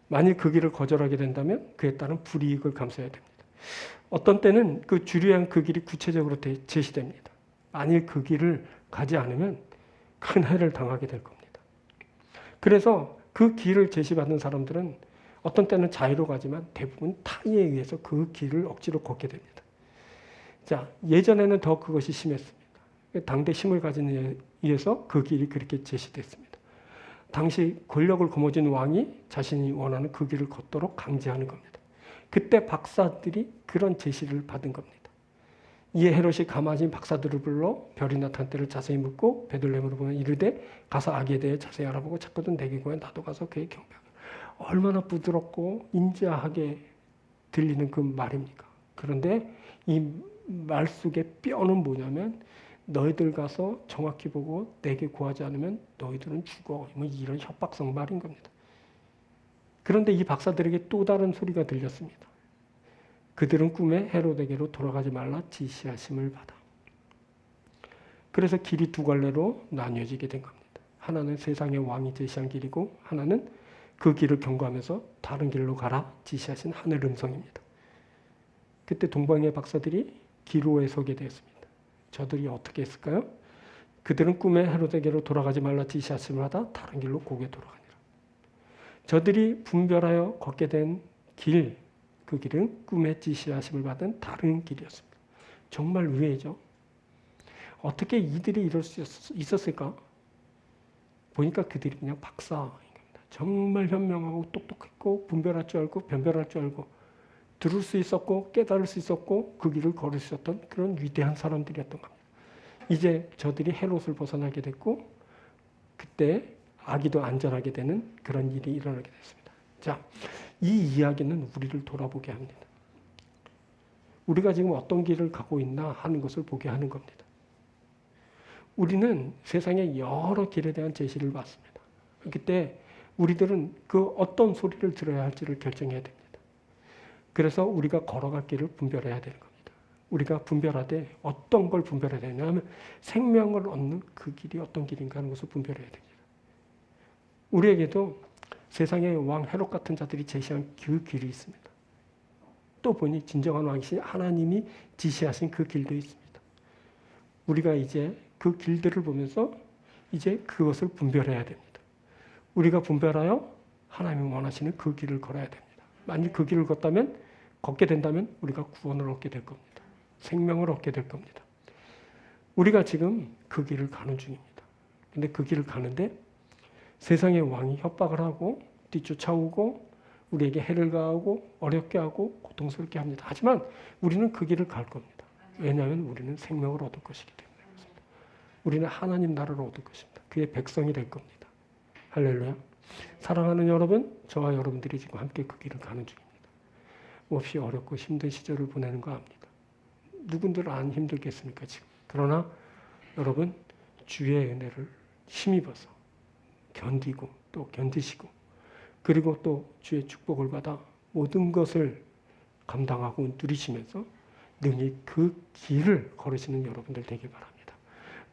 Speaker 1: 만일 그 길을 거절하게 된다면 그에 따른 불이익을 감수해야 됩니다. 어떤 때는 그 주류의 그 길이 구체적으로 제시됩니다. 만일 그 길을 가지 않으면 큰 해를 당하게 될 겁니다. 그래서 그 길을 제시받은 사람들은 어떤 때는 자유로 가지만 대부분 타의에 의해서 그 길을 억지로 걷게 됩니다. 자, 예전에는 더 그것이 심했습니다. 당대 힘을 가진 이에 의해서 그 길이 그렇게 제시됐습니다. 당시 권력을 거머쥔 왕이 자신이 원하는 그 길을 걷도록 강제하는 겁니다. 그때 박사들이 그런 제시를 받은 겁니다. 이에 헤롯이 가만히 박사들을 불러 별이 나타난 때를 자세히 묻고 베들레헴으로 보면 이르되 가서 아기에 대해 자세히 알아보고 찾거든 내게 구해 나도 가서 그의 경배하게. 얼마나 부드럽고 인자하게 들리는 그 말입니까? 그런데 이 말 속의 뼈는 뭐냐면 너희들 가서 정확히 보고 내게 구하지 않으면 너희들은 죽어. 뭐 이런 협박성 말인 겁니다. 그런데 이 박사들에게 또 다른 소리가 들렸습니다. 그들은 꿈에 헤롯에게로 돌아가지 말라 지시하심을 받아. 그래서 길이 두 갈래로 나뉘어지게 된 겁니다. 하나는 세상의 왕이 제시한 길이고 하나는 그 길을 경고하면서 다른 길로 가라 지시하신 하늘 음성입니다. 그때 동방의 박사들이 기로에 서게 되었습니다. 저들이 어떻게 했을까요? 그들은 꿈에 헤롯에게로 돌아가지 말라 지시하심을 하다 다른 길로 고개 돌아가니라. 저들이 분별하여 걷게 된 길, 그 길은 꿈에 지시하심을 받은 다른 길이었습니다. 정말 의외죠. 어떻게 이들이 이럴 수 있었을까? 보니까 그들이 그냥 박사인 겁니다. 정말 현명하고 똑똑했고 분별할 줄 알고 변별할 줄 알고 들을 수 있었고 깨달을 수 있었고 그 길을 걸을 수 있었던 그런 위대한 사람들이었던 겁니다. 이제 저들이 헤롯을 벗어나게 됐고 그때 아기도 안전하게 되는 그런 일이 일어나게 됐습니다. 자, 이 이야기는 우리를 돌아보게 합니다. 우리가 지금 어떤 길을 가고 있나 하는 것을 보게 하는 겁니다. 우리는 세상의 여러 길에 대한 제시를 받습니다. 그때 우리들은 그 어떤 소리를 들어야 할지를 결정해야 됩니다. 그래서 우리가 걸어갈 길을 분별해야 되는 겁니다. 우리가 분별하되 어떤 걸 분별해야 되냐면 생명을 얻는 그 길이 어떤 길인가 하는 것을 분별해야 됩니다. 우리에게도 세상의 왕 헤롯 같은 자들이 제시한 그 길이 있습니다. 또 보니 진정한 왕이신 하나님이 지시하신 그 길도 있습니다. 우리가 이제 그 길들을 보면서 이제 그것을 분별해야 됩니다. 우리가 분별하여 하나님이 원하시는 그 길을 걸어야 됩니다. 만일 그 길을 걷게 된다면 우리가 구원을 얻게 될 겁니다. 생명을 얻게 될 겁니다. 우리가 지금 그 길을 가는 중입니다. 근데 그 길을 가는데 세상의 왕이 협박을 하고 뒤쫓아오고 우리에게 해를 가하고 어렵게 하고 고통스럽게 합니다. 하지만 우리는 그 길을 갈 겁니다. 왜냐하면 우리는 생명을 얻을 것이기 때문에 그렇습니다. 우리는 하나님 나라를 얻을 것입니다. 그의 백성이 될 겁니다. 할렐루야. 사랑하는 여러분, 저와 여러분들이 지금 함께 그 길을 가는 중입니다. 몹시 어렵고 힘든 시절을 보내는 거 압니다. 누군들 안 힘들겠습니까 지금. 그러나 여러분 주의 은혜를 힘입어서 견디고 또 견디시고 그리고 또 주의 축복을 받아 모든 것을 감당하고 누리시면서 능히 그 길을 걸으시는 여러분들 되길 바랍니다.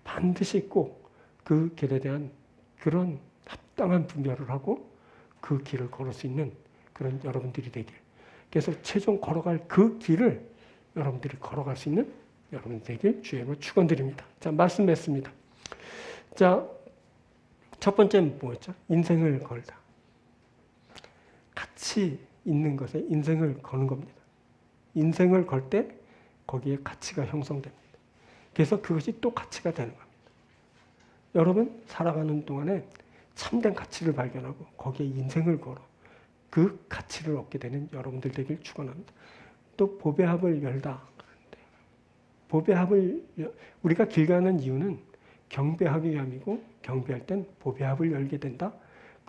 Speaker 1: 반드시 꼭 그 길에 대한 그런 합당한 분별을 하고 그 길을 걸을 수 있는 그런 여러분들이 되길. 그래서 최종 걸어갈 그 길을 여러분들이 걸어갈 수 있는 여러분 되길 주의 이름으로 축원드립니다. 자, 말씀 맺습니다. 자, 첫 번째는 뭐였죠? 인생을 걸다. 가치 있는 것에 인생을 거는 겁니다. 인생을 걸 때 거기에 가치가 형성됩니다. 그래서 그것이 또 가치가 되는 겁니다. 여러분 살아가는 동안에 참된 가치를 발견하고 거기에 인생을 걸어 그 가치를 얻게 되는 여러분들 되길 축원합니다. 또 보배합을 열다. 보배합을 우리가 길 가는 이유는 경배하기 위함이고 경배할 땐 보배합을 열게 된다.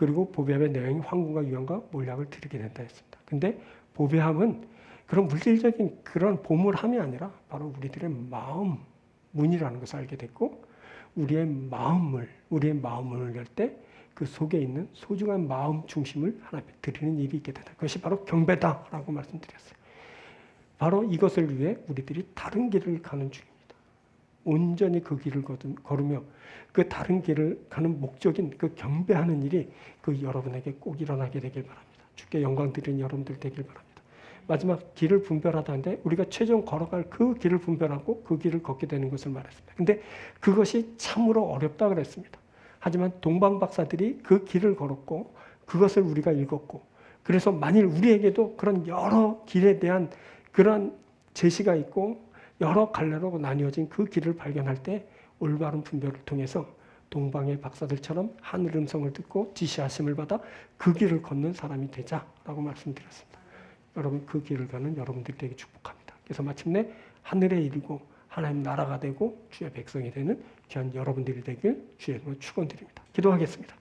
Speaker 1: 그리고 보배함의 내용이 황금과 유황과 몰약을 드리게 된다 했습니다. 근데 보배함은 그런 물질적인 그런 보물함이 아니라 바로 우리들의 마음 문이라는 것을 알게 됐고, 우리의 마음을 열 때 그 속에 있는 소중한 마음 중심을 하나님께 드리는 일이 있게 된다. 그것이 바로 경배다라고 말씀드렸어요. 바로 이것을 위해 우리들이 다른 길을 가는 중입니다. 온전히 그 길을 걸으며 그 다른 길을 가는 목적인 그 경배하는 일이 그 여러분에게 꼭 일어나게 되길 바랍니다. 주께 영광 드리는 여러분들 되길 바랍니다. 마지막 길을 분별하다는데 우리가 최종 걸어갈 그 길을 분별하고 그 길을 걷게 되는 것을 말했습니다. 근데 그것이 참으로 어렵다 그랬습니다. 하지만 동방박사들이 그 길을 걸었고 그것을 우리가 읽었고, 그래서 만일 우리에게도 그런 여러 길에 대한 그런 제시가 있고 여러 갈래로 나뉘어진 그 길을 발견할 때 올바른 분별을 통해서 동방의 박사들처럼 하늘 음성을 듣고 지시하심을 받아 그 길을 걷는 사람이 되자라고 말씀드렸습니다. 여러분, 그 길을 가는 여러분들이 되게 축복합니다. 그래서 마침내 하늘에 이르고 하나님 나라가 되고 주의 백성이 되는 귀한 여러분들이 되길 주의 이름으로 축원드립니다. 기도하겠습니다.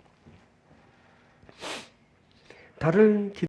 Speaker 1: 다른